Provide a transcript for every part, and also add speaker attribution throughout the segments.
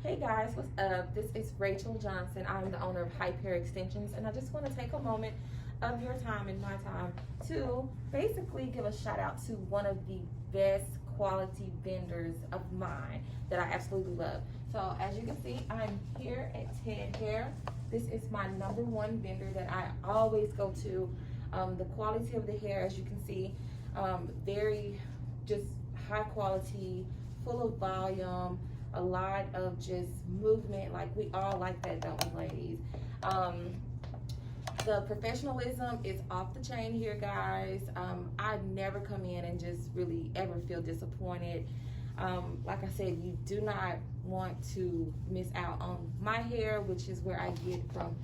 Speaker 1: Hey guys, what's up? This is Rachel Johnson. I'm the owner of Hype Hair Extensions, and I just want to take a moment of your time and my time to basically give a shout out to one of the best quality vendors of mine that I absolutely love. So as you can see, I'm here at TedHair. This is my #1 vendor that I always go to. The quality of the hair, as you can see, very just high quality, full of volume, a lot of just movement. Like, we all like that, don't we, ladies? The professionalism is off the chain here, guys. I never come in and just really ever feel disappointed. Like I said, you do not want to miss out on my hair, which is where I get from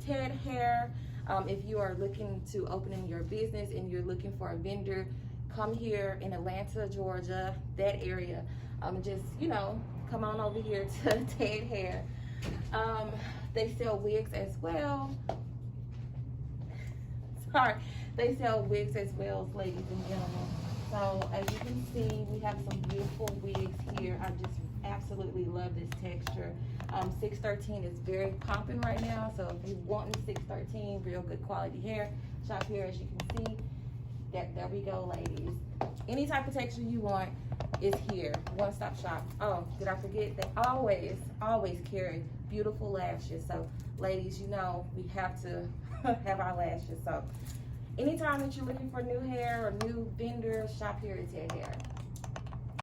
Speaker 1: TedHair. If you are looking to open your business and you're looking for a vendor, come here in Atlanta, Georgia, that area. Just, come on over here to TedHair. They sell wigs as well. Sorry, they sell wigs as well, ladies and gentlemen. So as you can see, we have some beautiful wigs here. I just absolutely love this texture. 613 is very popping right now. So if you want 613, real good quality hair, shop here. As you can see, there we go, ladies. Any type of texture you want is here. One-stop shop. Oh, did I forget? They always carry beautiful lashes. So ladies, we have to have our lashes. So anytime that you're looking for new hair or new vendors, shop here at TedHair.